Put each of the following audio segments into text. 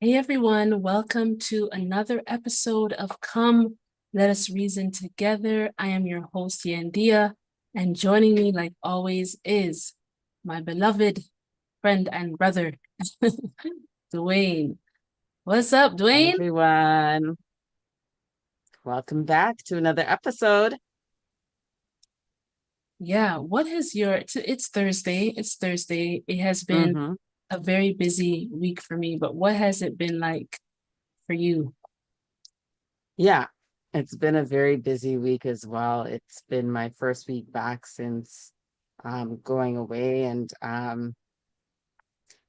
Hey everyone, welcome to another episode of Come Let Us Reason Together. I am your host, Yandea, and joining me, like always, is my beloved friend and brother, Dwayne. What's up, Hi, Dwayne? everyone. Welcome back to another episode. Yeah, what has it's Thursday. It's Thursday. It has been hmm a very busy week for me, but what has it been like for you? Yeah, it's been a very busy week as well. It's been my first week back since going away, and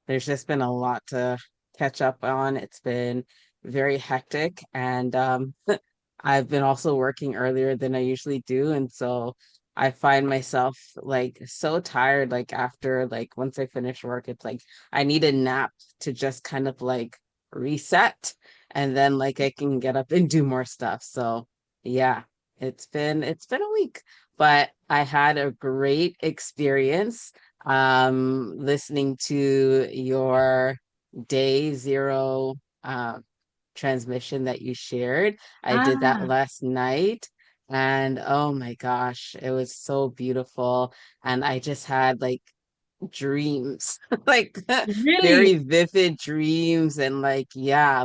there's just been a lot to catch up on. It's been very hectic, and I've been also working earlier than I usually do, and so I find myself like so tired. Like after once I finish work, it's like I need a nap to just kind of like reset, and then like I can get up and do more stuff. So yeah, it's been a week, but I had a great experience listening to your day zero transmission that you shared. I did that Ah, last night, and oh my gosh, it was so beautiful. And I just had like dreams, like really? very vivid dreams, and like, yeah,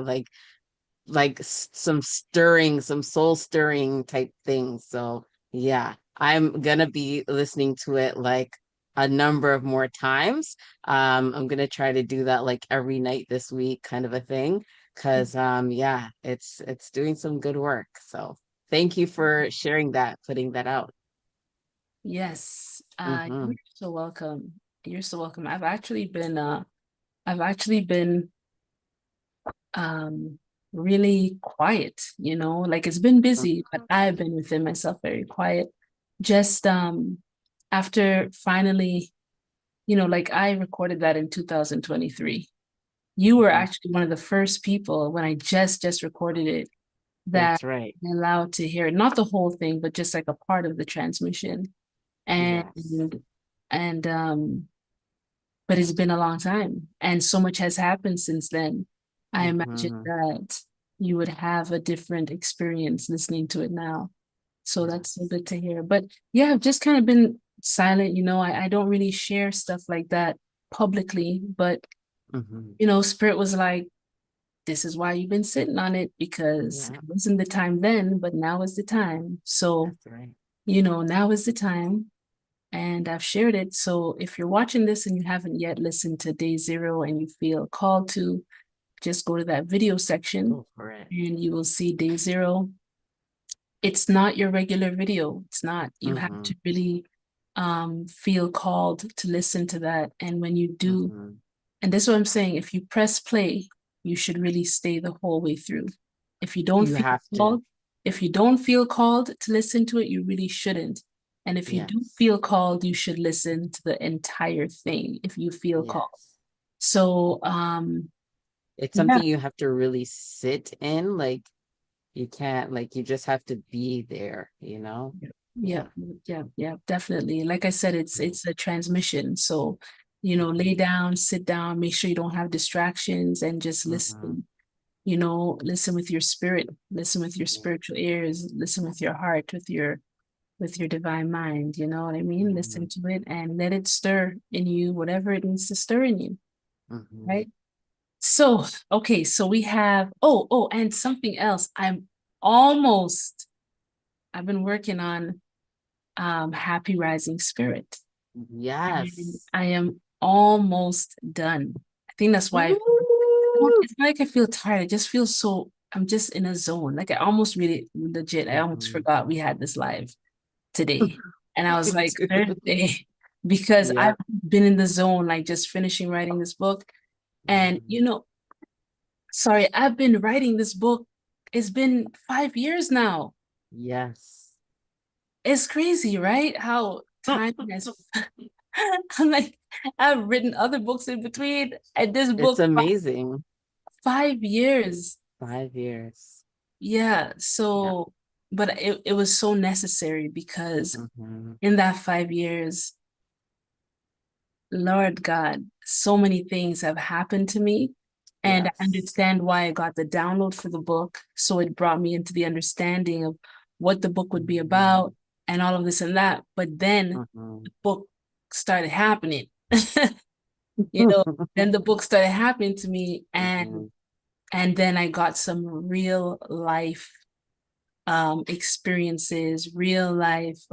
some stirring, some soul stirring type things. So yeah, I'm gonna be listening to it like a number of more times. I'm gonna try to do that like every night this week, kind of a thing. Cause yeah, it's doing some good work. So thank you for sharing that, putting that out. Yes, hmm you're so welcome. You're so welcome. I've actually been um really quiet, like it's been busy, but I've been within myself very quiet. Just after finally, like I recorded that in 2023. You were hmm actually one of the first people when I just recorded it that That's right. I allowed to hear it, not the whole thing, but just like a part of the transmission. And Yes. and but it's been a long time and so much has happened since then. I imagine hmm that you would have a different experience listening to it now. So that's so Yes. good to hear. But yeah, I've just kind of been silent, I don't really share stuff like that publicly, but hmm Spirit was like, this is why you've been sitting on it because it Yeah, wasn't the time then, but now is the time. So, that's right. now is the time and I've shared it. So if you're watching this and you haven't yet listened to day zero and you feel called to, just go to that video section Go for it. and you will see day zero. It's not your regular video. It's not. You have hmm to really feel called to listen to that. And when you do, hmm and this is what I'm saying, if you press play, you should really stay the whole way through. If you don't You feel have to. called, if you don't feel called to listen to it, you really shouldn't. And if you do Yes. feel called, you should listen to the entire thing if you feel called. Yes. So, It's yeah, something you have to really sit in. Like you can't, like you just have to be there, you know? yeah, Yeah. yeah, definitely. Like I said, it's a transmission. So, lay Mm-hmm. down, sit down, make sure you don't have distractions and just Mm-hmm. listen. Listen with your spirit, listen with your Yeah. spiritual ears, listen with your heart, with your divine mind, you know what I mean? Mm-hmm. Listen to it and let it stir in you, whatever it needs to stir in you, Mm-hmm. right? So, okay, so we have and something else. Almost I've been working on Happy Rising Spirit. And Yes. I am almost done. I think that's why Woo! it's not like I feel tired. I just feel so, I'm just in a zone. Like I almost really legit, I almost Mm-hmm. forgot we had this live today. And I was Me like, too. Thursday, because I've Yep. been in the zone, like just finishing writing this book. And, Mm-hmm. sorry, I've been writing this book. It's been 5 years now. Yes. It's crazy, right? How time has, I'm like, I've written other books in between, and this It's book, amazing. 5 years. 5 years. Yeah. Yeah. So, but it was so necessary because Mm-hmm. in that 5 years, Lord God, so many things have happened to me And I Yes. understand why I got the download for the book. So it brought me into the understanding of what the book would be Mhm. about and all of this and that. But then Mhm. the book started happening. You know, then the book started happening to me, Mhm. and then I got some real life experiences, real life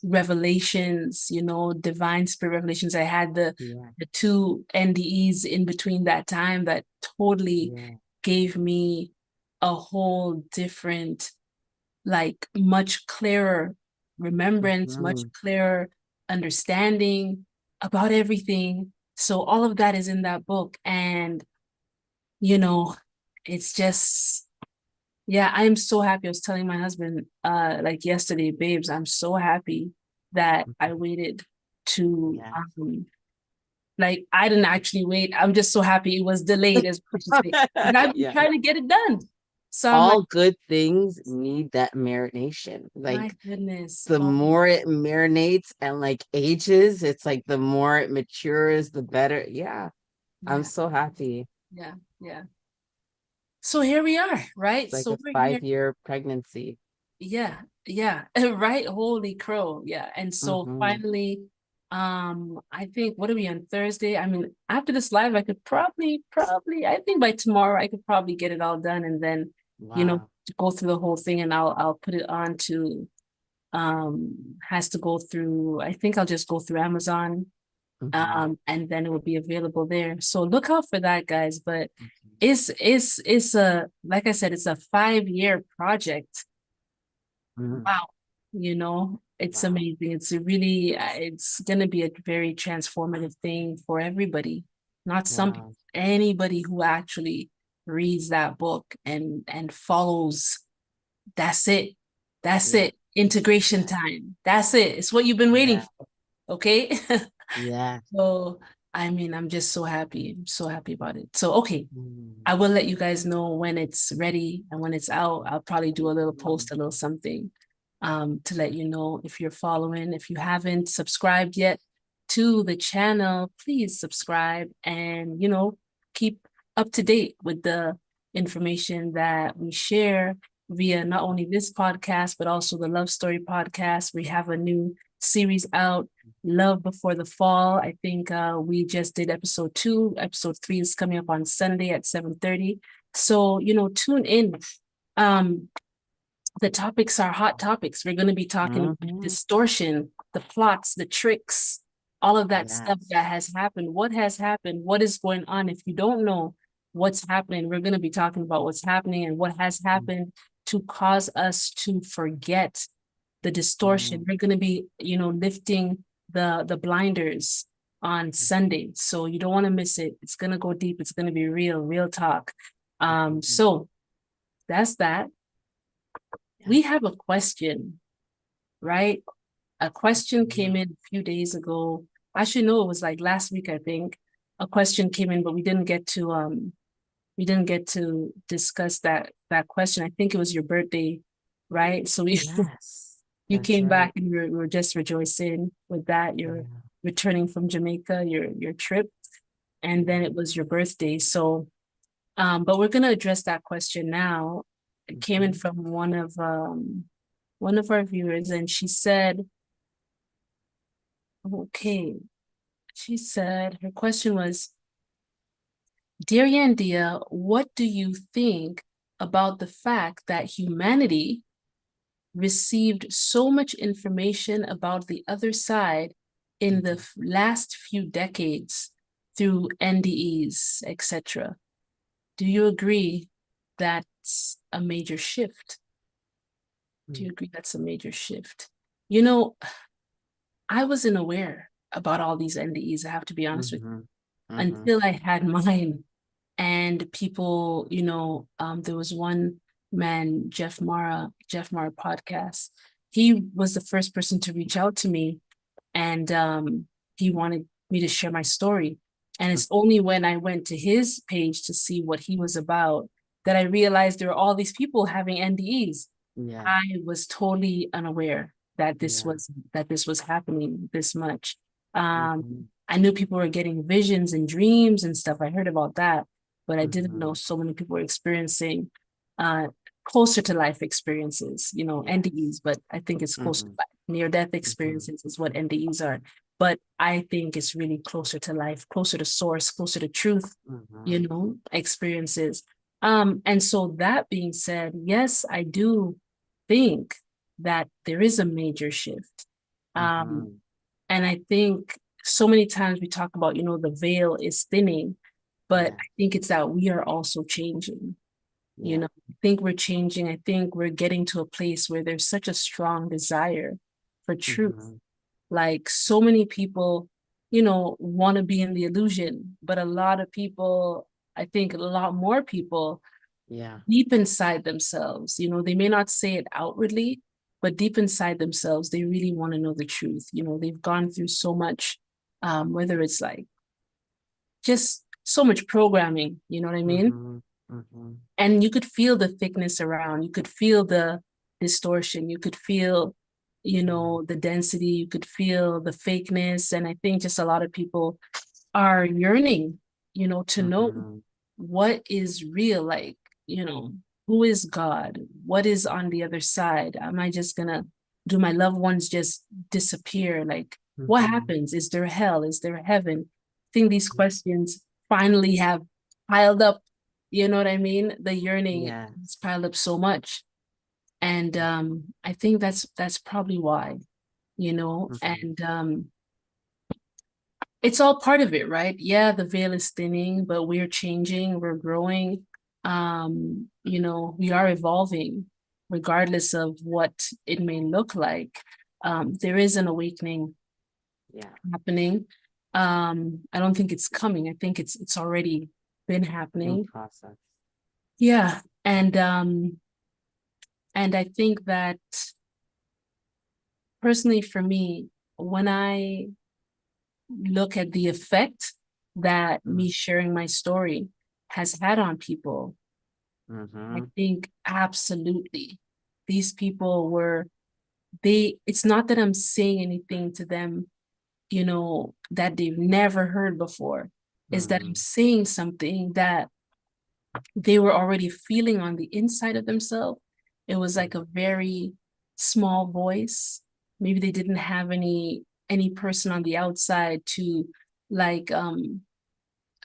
revelations, divine spirit revelations. I had Yeah. the two NDEs in between that time that totally Yeah. gave me a whole different, like much clearer remembrance, much Mhm. clearer understanding about everything. So all of that is in that book. And, you know, it's just, yeah, I'm so happy. I was telling my husband, like yesterday, babes, I'm so happy that I waited to, Yeah. like, I didn't actually wait. I'm just so happy it was delayed, as much as like, but I've been Yeah. trying to get it done. So I'm like, All good things need that marination. my Like goodness. the Oh, more it marinates and like ages, it's like the more it matures, the better. Yeah. I'm yeah, so happy. yeah, yeah. So here we are, right? It's like So a we're here. 5-year pregnancy. Yeah, yeah, right. Holy crow. Yeah. And so Hmm. finally, I think what are we on Thursday? I mean, after this live, I could probably, I think by tomorrow I could probably get it all done and then, Wow. go through the whole thing and I'll put it on to has to go through, I think I'll just go through Amazon, Hmm. and then it will be available there. So look out for that, guys. But it's a, like I said, it's a 5-year project. Hmm. Wow. It's Wow. amazing. It's a really, it's going to be a very transformative thing for everybody. Not some people, Wow. anybody who actually reads that book and follows. That's it. That's Yeah. it. Integration Yeah. time. That's it. It's what you've been waiting Yeah. for. Okay. Yeah. So, I mean, I'm just so happy. I'm so happy about it. So, okay. Mm. I will let you guys know when it's ready and when it's out. I'll probably do a little post, a little something, to let you know if you're following. If you haven't subscribed yet to the channel, please subscribe and, keep up to date with the information that we share via not only this podcast, but also the Love Story podcast. We have a new series out, Love Before the Fall. I think we just did episode 2. Episode 3 is coming up on Sunday at 7:30. So, tune in. Um, the topics are hot topics. We're going to be talking about Hmm. distortion, the plots, the tricks, all of that stuff Yes. that has happened. What has happened? What is going on? If you don't know what's happening, we're going to be talking about what's happening and what has happened to cause us to forget the distortion. Mhm. We're going to be, lifting the blinders on Sunday. So you don't want to miss it. It's going to go deep. It's going to be real talk. Mhm. So that's that. Yeah. We have a question, right? A question came Mhm. in a few days ago. Actually, no, it was like last week, I think. A question came in, but we didn't get to discuss that question. I think it was your birthday, right? So we Yes. you That's came back right. and we were just rejoicing with that. You're Yeah. returning from Jamaica, your trip, and then Yeah. it was your birthday. So, but we're gonna address that question now. It came in Mhm. from one of our viewers, and she said, okay, she said her question was, Dear Yandea, what do you think about the fact that humanity received so much information about the other side in the Mhm. last few decades through NDEs, etc.? Do you agree that's a major shift? Do you agree that's a major shift? You know, I wasn't aware about all these NDEs, I have to be honest with Mhm. you, Mhm. until I had mine. And people, there was one man, Jeff Mara podcast. He was the first person to reach out to me, and he wanted me to share my story. And it's only when I went to his page to see what he was about that I realized there were all these people having NDEs. Yeah. I was totally unaware that this Yeah. was that this was happening this much. Um, Mhm. I knew people were getting visions and dreams and stuff. I heard about that, but I didn't know Mm-hmm. so many people were experiencing uh, closer to life experiences, Yes. NDEs, but I think it's closer to Mm-hmm. life. Near death Mm-hmm. experiences is what NDEs are. But I think it's really closer to life, closer to source, closer to truth, Mm-hmm. experiences. And so that being said, yes, I do think that there is a major shift. Um, Mm-hmm. and I think so many times we talk about, the veil is thinning, but I Yeah. think it's that we are also changing. Yeah. I think we're changing. I think we're getting to a place where there's such a strong desire for truth. Mm-hmm. Like so many people, want to be in the illusion, but a lot of people, I think a lot more people Yeah. deep inside themselves, they may not say it outwardly, but deep inside themselves, they really want to know the truth. They've gone through so much, whether it's like just so much programming, you know what I mean? Mm-hmm. Mm-hmm. And you could feel the thickness around, you could feel the distortion, you could feel, Mm-hmm. the density, you could feel the fakeness. And I think just a lot of people are yearning, to know Mm-hmm. what is real, like, you know, who is God? What is on the other side? Am I just gonna, do my loved ones just disappear? Like, what Mm-hmm. happens? Is there hell? Is there heaven? I think these questions finally have piled up, you know what I mean? The yearning Yeah. has piled up so much. And I think that's probably why, Mm-hmm. and it's all part of it, right? Yeah, the veil is thinning, but we're changing, we're growing. We are evolving, regardless of what it may look like. There is an awakening Yeah. happening. I don't think it's coming. I think it's already been In happening. process. Yeah. And I think that personally for me, when I look at the effect that me sharing my story has had on people, I Mm-hmm. think absolutely these people it's not that I'm saying anything to them, that they've never heard before, is that I'm Mm-hmm. saying something that they were already feeling on the inside of themselves. It was like a very small voice. Maybe they didn't have any person on the outside to like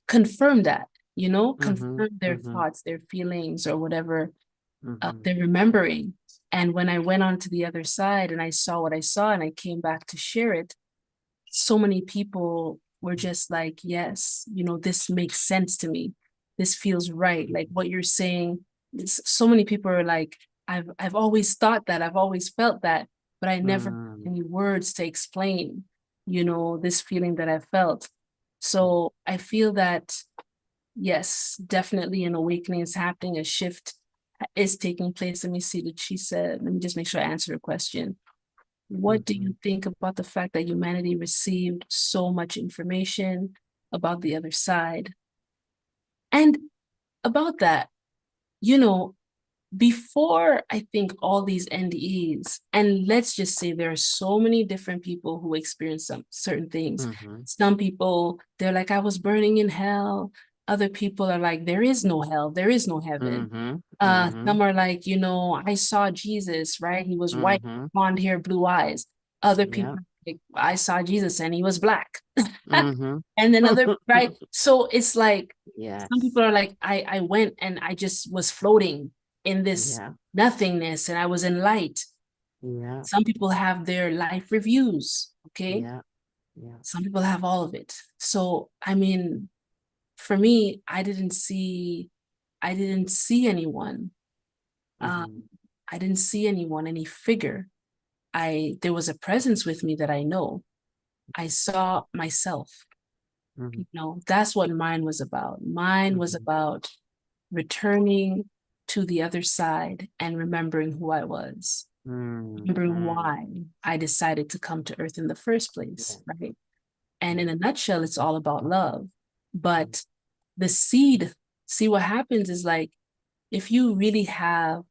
confirm that, Mm-hmm. confirm their Mm-hmm. thoughts, their feelings, or whatever Mm-hmm. they're remembering. And when I went on to the other side and I saw what I saw and I came back to share it, so many people were just like, yes, this makes sense to me. This feels right. Like what you're saying, so many people are like, I've always thought that, I've always felt that, but I never Mm-hmm. had any words to explain, this feeling that I felt. So I feel that, yes, definitely an awakening is happening, a shift is taking place. Let me see what she said. Let me just make sure I answer the question. What do Mm-hmm. you think about the fact that humanity received so much information about the other side? And about that, you know, before I think all these NDEs, and let's just say there are so many different people who experience some certain things. Mm-hmm. Some people, they're like, I was burning in hell. Other people are like, there is no hell, there is no heaven. Mm-hmm. Mm-hmm. Some are like, I saw Jesus, right? He was white, Mm-hmm. blonde hair, blue eyes. Other Yeah. people, like, I saw Jesus and he was black. Mm-hmm. And then other, right? So it's like, some Yes. people are like, I went and I just was floating in this Yeah. nothingness and I was in light. Yeah. Some people have their life reviews, okay? Yeah. Yeah. Some people have all of it. So, I mean, for me, I didn't see anyone. Mm-hmm. Um, I didn't see anyone, any figure. There was a presence with me that I know. I saw myself. Mm-hmm. That's what mine was about. Mine was Mm-hmm. about returning to the other side and remembering who I was, remembering Mm-hmm. why I decided to come to Earth in the first place, Yeah. right? And Yeah. in a nutshell, it's all about love. But the seed, see what happens is like, if you really have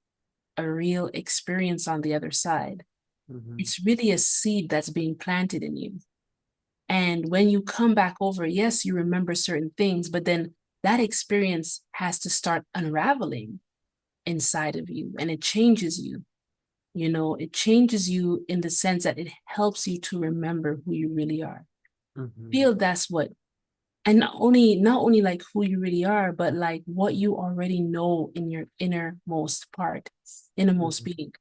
a real experience on the other side, Mm-hmm. it's really a seed that's being planted in you. And when you come back over, yes, you remember certain things, but then that experience has to start unraveling inside of you, and it changes you. It changes you in the sense that it helps you to remember who you really are. Feel that's what, and not only like who you really are, but like what you already know in your innermost being,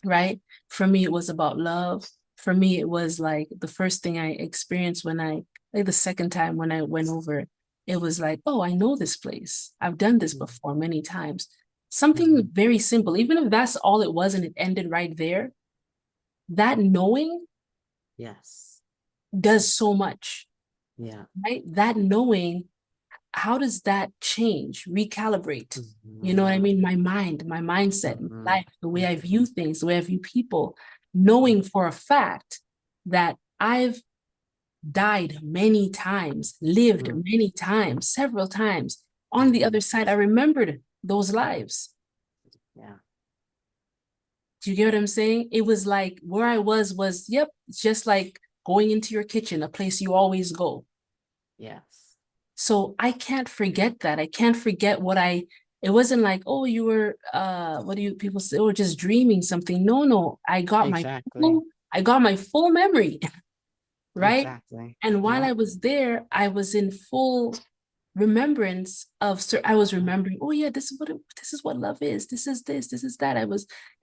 right? For me, it was about love. For me, it was like the first thing I experienced like the second time when I went over, it was like, oh, I know this place. I've done this before many times. Something very simple, even if that's all it was and it ended right there, that knowing Yes. does so much. Yeah. Right? That knowing, how does that change, recalibrate? You know what I mean? My mind, my mindset, my life, the way I view things, the way I view people, knowing for a fact that I've died many times, lived many times, several times. On the other side, I remembered those lives. Yeah. Do you get what I'm saying? It was like where I was, yep, just like going into your kitchen, a place you always go. Yes. So I can't forget that. I can't forget it wasn't like, oh, you were, what do you people say? Oh, just dreaming something. No, I got Exactly. I got my full memory, right? Exactly. And while Yeah. I was there, I was in full remembrance of, I was remembering, oh yeah, this is what love is. This is this is that.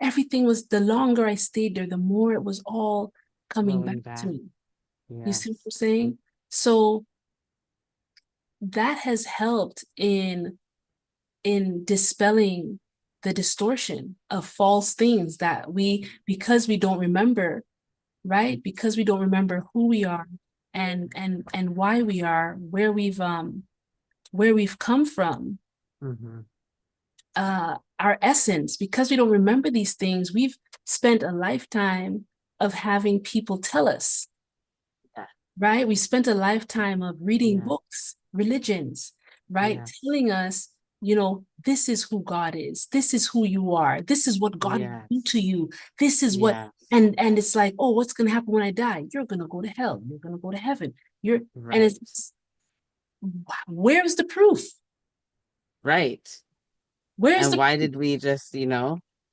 Everything was, the longer I stayed there, the more it was all coming back Flowing to back. me. You Yes. see what I'm saying? So that has helped in dispelling the distortion of false things that because we don't remember, right? Because we don't remember who we are and why we are, where we've come from, our essence, because we don't remember these things, we've spent a lifetime of having people tell us, Yeah. right? We spent a lifetime of reading Yeah. books, religions, right? Yes. Telling us, this is who God is. This is who you are. This is what God will do to Yes. you. This is what, Yes. and it's like, oh, what's going to happen when I die? You're going to go to hell. You're going to go to heaven. And Right. where's the proof? Right. Where's And the why proof? did we just,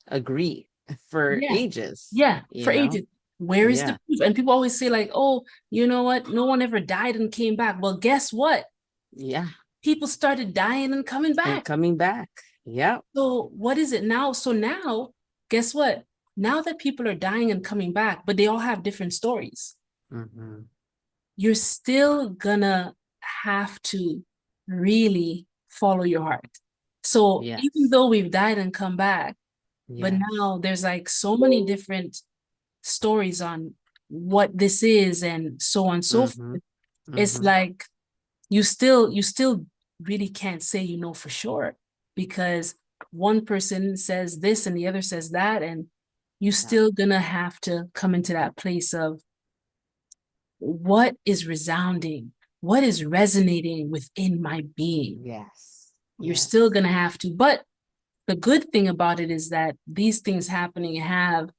agree for Yeah. ages, Yeah. For ages. Where is the Yeah. proof? And people always say like, oh, you know what? No one ever died and came back. Well, guess what? Yeah. People started dying and coming And back. coming back. Yep. So what is it now? So now, guess what? Now that people are dying and coming back, but they all have different stories, you're still gonna have to really follow your heart. So even Yes. though we've died and come back, but Yes. now there's like so many different stories on what this is and so on and so forth. It's like you still really can't say for sure, because one person says this and the other says that, and you still gonna have to come into that place of what is resounding, what is resonating within my being. Yes. You're Yes. still gonna have to, but the good thing about it is that these things happening have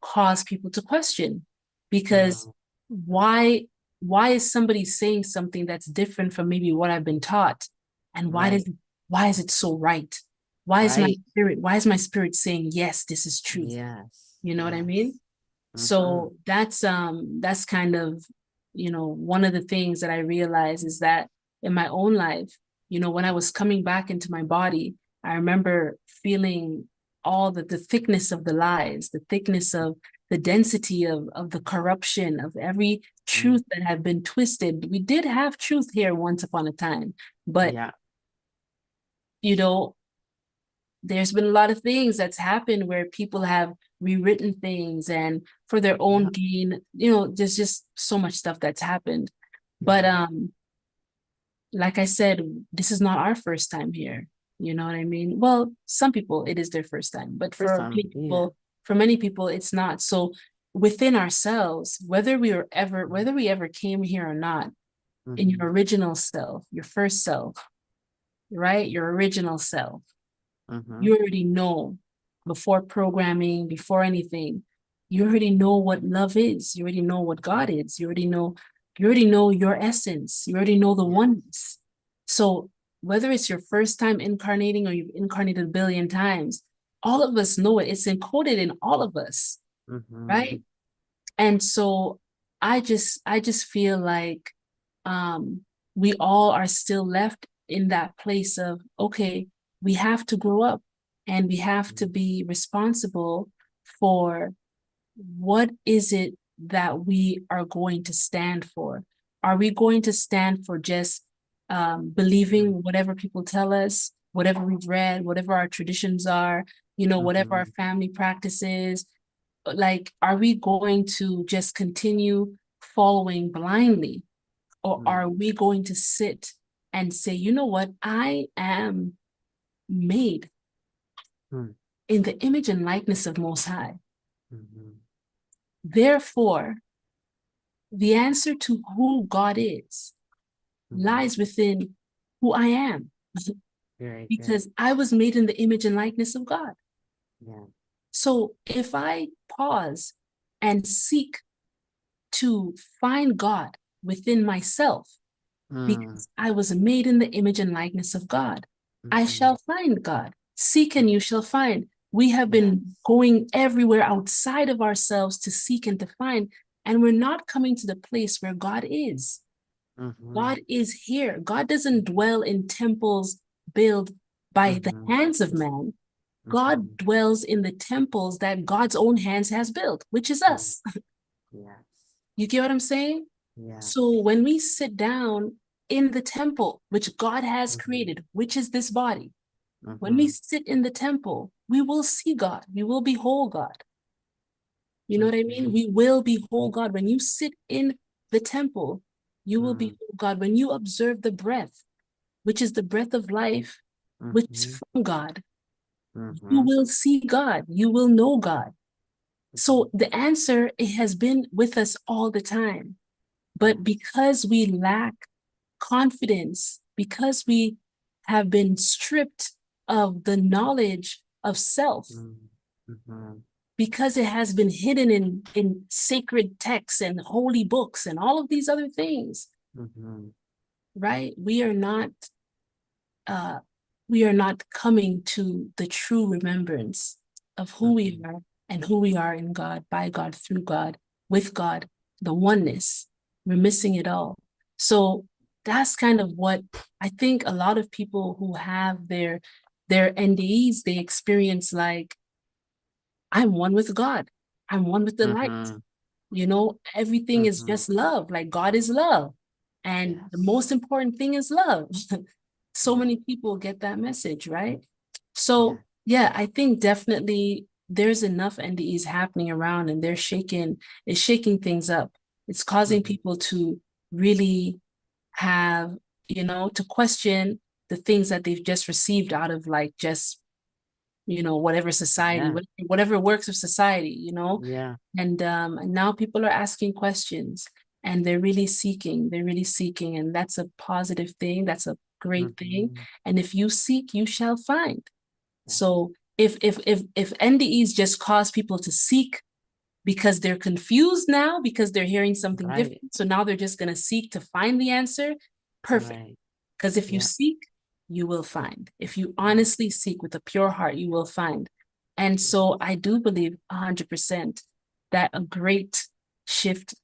caused people to question, because Wow. why why is somebody saying something that's different from maybe what I've been taught, and Right. why is it so right? Right. Why is my spirit saying yes, this is truth? Yes. You know what I Yes. mean? So that's kind of one of the things that I realized is that in my own life, when I was coming back into my body, I remember feeling all the thickness of the lies, the thickness of the density of the corruption of every truth that had been twisted. We did have truth here once upon a time, but Yeah. you know there's been a lot of things that's happened where people have rewritten things and for their own Yeah. gain. There's just so much stuff that's happened. But Yeah. like I said, this is not our first time here. You know what I mean? Well, some people it is their first time, but For some. Yeah. for many people it's not. So within ourselves, whether we ever came here or not, in your original self, your first self, right? Your original self, you already know, before programming, before anything, You already know what love is. You already know what God is. You already know your essence. You already know the Yeah. oneness. So whether it's your first time incarnating or you've incarnated a billion times, all of us know it. It's encoded in all of us, Mm-hmm. right? And so I just feel like um we all are still left in that place of, okay, we have to grow up and we have to be responsible for what is it that we are going to stand for. Are we going to stand for just Mm-hmm. believing whatever people tell us, whatever we've read, whatever our traditions are, whatever our Mm-hmm. family practices? Like, are we going to just continue following blindly, or are we going to sit and say, you know what, I am made Mm-hmm. in the image and likeness of Most High. Mm-hmm. Therefore, the answer to who God is Mm-hmm. lies within who I am, Very good. because I was made in the image and likeness of God. Yeah. So if I pause and seek to find God within myself, Mm-hmm. because I was made in the image and likeness of God, I Mm-hmm. shall find God. Seek and you shall find. We have been Yes. going everywhere outside of ourselves to seek and to find, and we're not coming to the place where God is. Mm-hmm. God is here. God doesn't dwell in temples built by the Mm-hmm. hands of man. God Mm-hmm. dwells in the temples that God's own hands has built, which is Mm-hmm. us. Yes. You get what I'm saying? Yes. So when we sit down in the temple, which God has Mm-hmm. created, which is this body, when we Mm-hmm. sit in the temple, we will see God. We will behold God. You know what I Mm-hmm. mean? We will behold God. When you sit in the temple, you will Mm-hmm. behold God. When you observe the breath, which is the breath of life, which is Mm-hmm. from God, you Mm-hmm. will see God. You will know God. So the answer, it has been with us all the time. But Yes. because we lack confidence, because we have been stripped of the knowledge of self, Mm-hmm. because it has been hidden in sacred texts and holy books and all of these other things, Mm-hmm. right? Uh we are not coming to the true remembrance of who we Mm-hmm. are and who we are in God, by God, through God, with God, the oneness. We're missing it all. So that's kind of what I think a lot of people who have their NDEs, they experience like, I'm one with God. I'm one with the light. Mm-hmm. Everything is Mm-hmm. just love. Like, God is love. And the Yes. most important thing is love. So Yeah. many people get that message, right? So Yeah. yeah, I think definitely there's enough NDEs happening around, and it's shaking things up. It's causing Mm-hmm. people to really have, to question the things that they've just received out of, like, just, whatever society, Yeah. whatever works of society, Yeah. and now people are asking questions, and they're really seeking, and that's a positive thing. That's a great thing. Mm-hmm. And if you seek, you shall find. Yeah. So if NDEs just cause people to seek because they're confused now, because they're hearing something Right. different, so now they're just going to seek to find the answer, perfect. Right. Because if you Yeah. seek, you will find. If you Yeah. honestly seek with a pure heart, you will find. And Yeah. so I do believe 100% that a great shift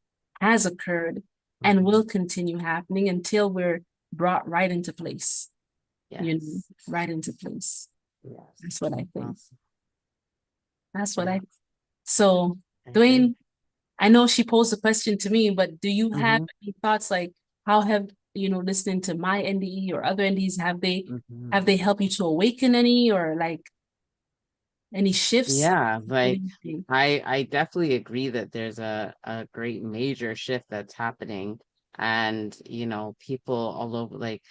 has occurred and Mm-hmm. will continue happening until we're brought right into place, Yes. right into place. Yes. That's what I think. Awesome. That's what Yeah. so I agree. Dwayne, I know she posed a question to me, but do you have Mm-hmm. any thoughts, like, how have, listening to my NDE or other NDEs, have they Mm-hmm. have they helped you to awaken any, or like any shifts? Yeah, What do like you think? I definitely agree that there's a great major shift that's happening, and people all over, like,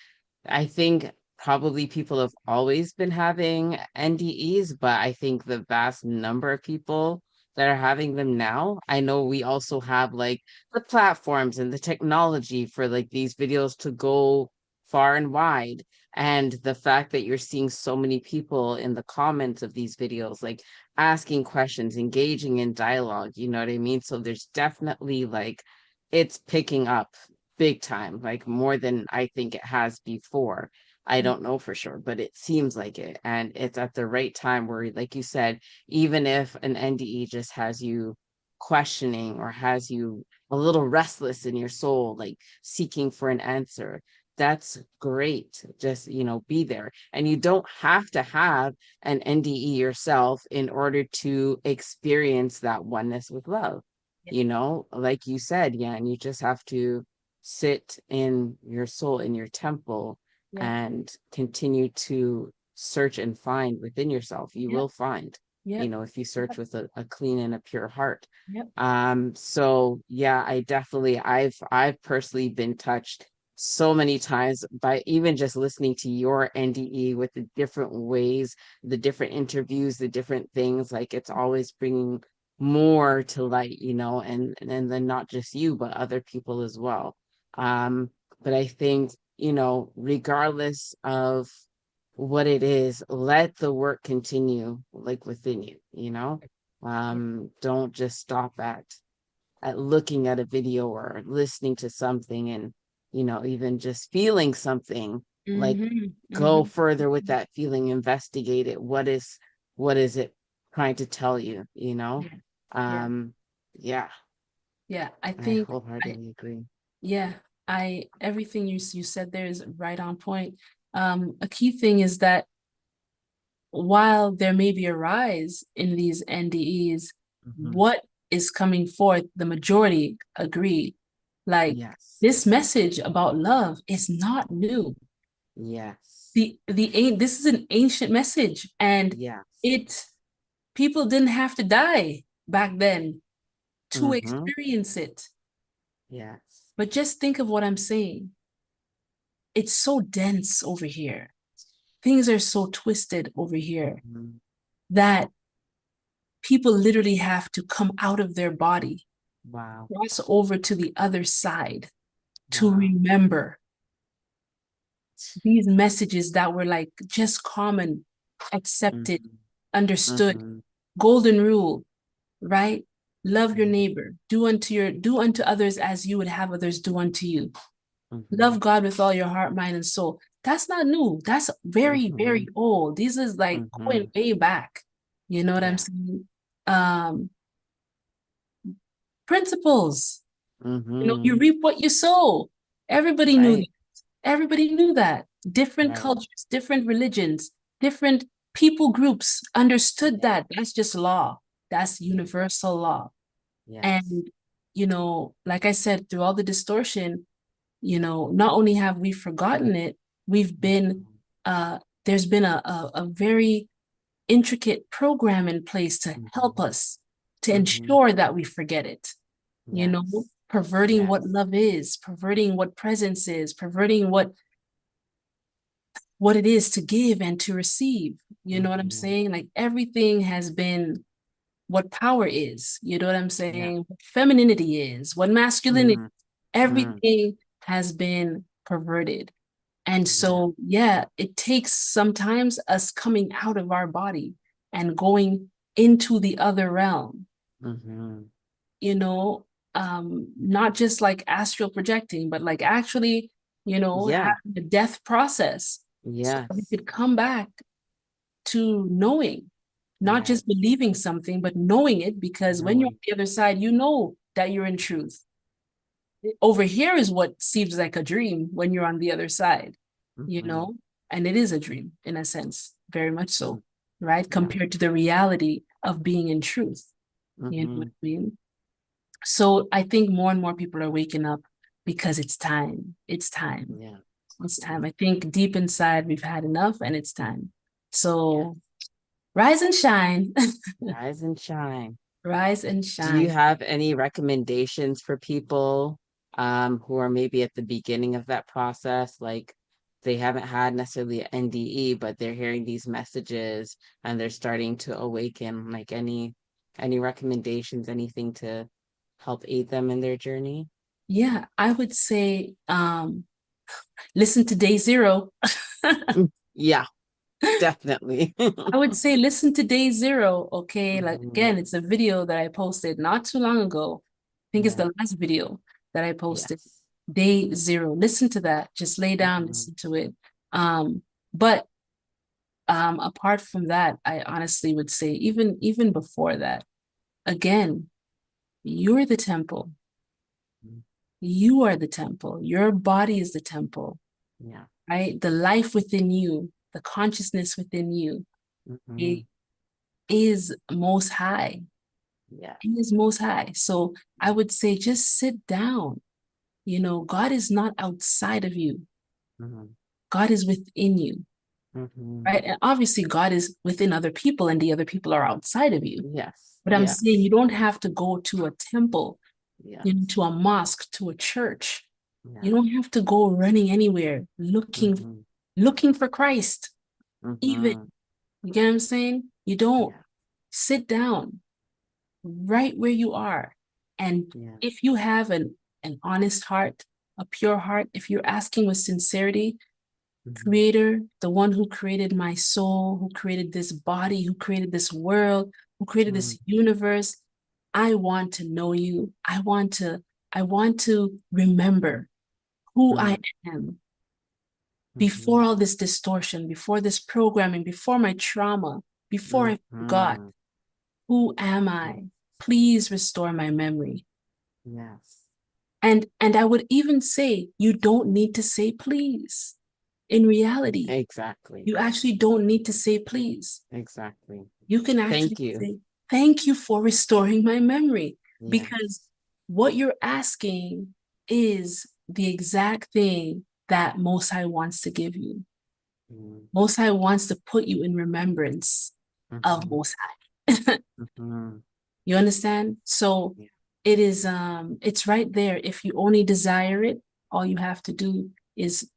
I think probably people have always been having NDEs, but I think the vast number of people that are having them now, I know we also have like the platforms and the technology for like these videos to go far and wide. And the fact that you're seeing so many people in the comments of these videos, like asking questions, engaging in dialogue, you know what I mean? So there's definitely like it's picking up big time, like more than I think it has before. I don't know for sure, but it seems like it. And it's at the right time where, like you said, even if an NDE just has you questioning or has you a little restless in your soul, like seeking for an answer, that's great. Just, be there. And you don't have to have an NDE yourself in order to experience that oneness with love. Like you said, yeah, and you just have to sit in your soul, in your temple, Yeah. and continue to search and find within yourself. You Yep. will find, Yep. if you search with a clean and a pure heart. Yep. So yeah, I've personally been touched so many times by even just listening to your NDE with the different ways, the different interviews, the different things. Like it's always bringing more to light, and then not just you, but other people as well. But I think, regardless of what it is, let the work continue like within you, don't just stop at looking at a video or listening to something and even just feeling something. Like Mm-hmm. go Mm-hmm. further with that feeling, investigate it. What is it trying to tell you, Yeah. Yeah. yeah. Yeah. I I think I wholeheartedly agree. yeah, I everything you said there is right on point. A key thing is that while there may be a rise in these NDEs, Hmm. what is coming forth, the majority agree. Like Yes. this message about love is not new. Yes. This is an ancient message, and Yes. it people didn't have to die back then to Hmm. experience it. Yes. But just think of what I'm saying. It's so dense over here. Things are so twisted over here Hmm. that people literally have to come out of their body, Wow. cross over to the other side to Wow. remember these messages that were like just common, accepted, Hmm. understood, Hmm. golden rule, right? Love your neighbor, do unto others as you would have others do unto you. Hmm. Love God with all your heart, mind, and soul. That's not new. That's very, Hmm. very old. This is like going Hmm. way back. You know what I'm Yeah. saying? Um, Principles. You Hmm. reap what you sow. Everybody knew that. Right. Everybody knew that. Different Right. cultures, different religions, different people groups understood Yeah. that. That's just law. That's Yeah. universal law. Yes. And, like I said, through all the distortion, not only have we forgotten it, we've been, Mhm. there's been a very intricate program in place to help Mhm. us to Mhm. ensure that we forget it, Yes. perverting what Yes. love is, perverting what presence is, perverting what it is to give and to receive. You know what I'm Mhm. saying? Like everything has been what power is. You know what I'm Yeah. saying? What femininity is, what masculinity, Mhm. Mhm. everything has been perverted. And Yeah. so, yeah, it takes sometimes us coming out of our body and going into the other realm, Mhm. you know, not just like astral projecting, but like actually, Yeah. having a death process so that we Yes. could come back to knowing, not Yes. just believing something, but knowing it, because when you're on Knowing. the other side, you know that you're in truth. Over here is what seems like a dream when you're on the other side, you Mhm. know, and it is a dream in a sense, very much Mhm. so, right? Yeah. Compared to the reality of being in truth. You know what Mhm. I mean? So I think more and more people are waking up because it's time. It's time. Yeah. It's Yeah. time. I think deep inside we've had enough and it's time. Yes. So rise and shine. Rise and shine. Rise and Do you shine. have any recommendations for people who are maybe at the beginning of that process? Like they haven't had necessarily an NDE, but they're hearing these messages and they're starting to awaken. Like any recommendations, anything to help aid them in their journey? Yeah, I would say listen to day zero. Mm. Yeah. Definitely. I would say listen to day zero, okay? Like Mhm. again, it's a video that I posted not too long ago. I think it's Yeah. the last video that I posted. Yes. Day zero. Listen to that. Just lay down, Mhm. listen to it. But apart from that, I honestly would say even before that, again, you're the temple. Mhm. You are the temple. Your body is the temple, Yeah. right? The life within you, the consciousness within you, it Mhm. is most high. Yes. It is most high. So I Yeah. would say just sit down. You know, God is not outside of you. Mhm. God is within you, Mhm. right? And obviously God is within other people and the other people are outside of you. Yes. But I'm saying Yes. you don't have to go to a temple, you know, Yes. to a mosque, to a church. You Yes. don't have to go running anywhere Mhm. looking for Christ. Even, Mhm. you get what I'm saying? You don't. Yeah. Sit down right where you are. And Yeah. if you have an honest heart, a pure heart, if you're asking with sincerity, Mhm. Creator, the one who created my soul, who created this body, who created this world, who created Mhm. this universe, I want to know you. I want to remember who I Mhm. am before Mhm. all this distortion, before this programming, before my trauma, before I forgot. Mhm. Who am I? Please restore my memory. Yes. And I would even say you don't need to say please. In reality, Exactly. you actually don't need to say please. Exactly. You can actually Thank you. say, thank you for restoring my memory. Because Yes. what you're asking is the exact thing that Most High wants to give you. Mhm. Most High wants to put you in remembrance of Mhm. Most High. Mhm. You understand? So Yeah. it's right there. If you only desire it, all you have to do is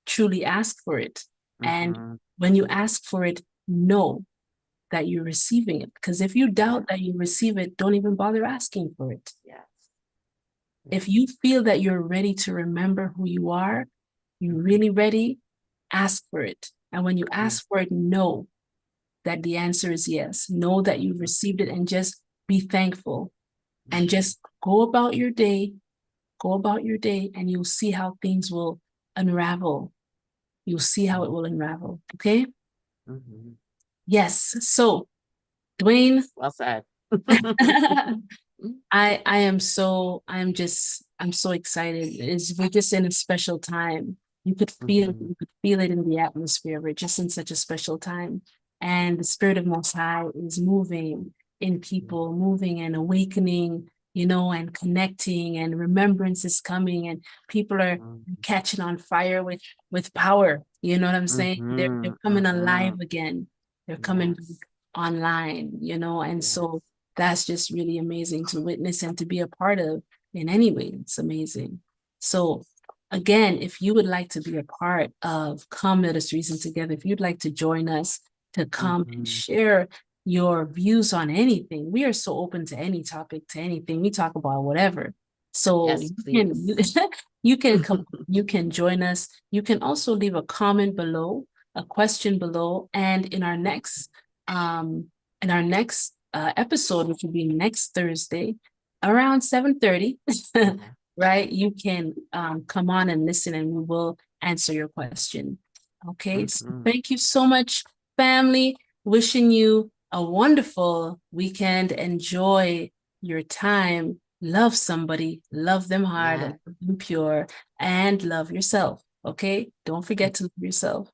truly ask for it. And Mhm. when you ask for it, know that you're receiving it. Because if you Yeah. doubt that you receive it, don't even bother asking for it. Yes. Yeah. If you feel that you're ready to remember who you are, you're Mhm. really ready, ask for it. And when you Yeah. ask for it, know that the answer is yes. Know that you've received it and just be thankful and Mhm. just go about your day, and you'll see how things will unravel. You'll see how it will unravel. Okay? Mhm. Yes. So, Dwayne, Well said. I'm so excited. We're just in a special time. Mhm. You could feel it in the atmosphere. We're just in such a special time. And the Spirit of Most High is moving in people, moving and awakening, you know, and connecting, and remembrance is coming, and people are Mhm. catching on fire with power. You know what I'm saying? They're Mhm. coming alive Mhm. again. They're coming Yes. online, you know, and so Yes. that's just really amazing to witness and to be a part of in any way. It's amazing. So, again, if you would like to be a part of Come Let Us Reason Together, if you'd like to join us to come and Mhm. share your views on anything, we are so open to any topic, to anything. We talk about whatever. So Yes, please. you can come, you can join us. You can also leave a comment below, a question below, and um in our next episode, which will be next Thursday around 7:30, Yeah. right? You can come on and listen and we will answer your question. Okay, so Mhm. thank you so much, family. Wishing you a wonderful weekend. Enjoy your time. Love somebody, love them hard, Yeah. love them pure, and love yourself. Okay, don't forget to love yourself.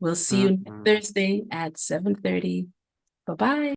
We'll see you next Mhm. Thursday at 7:30. Bye bye.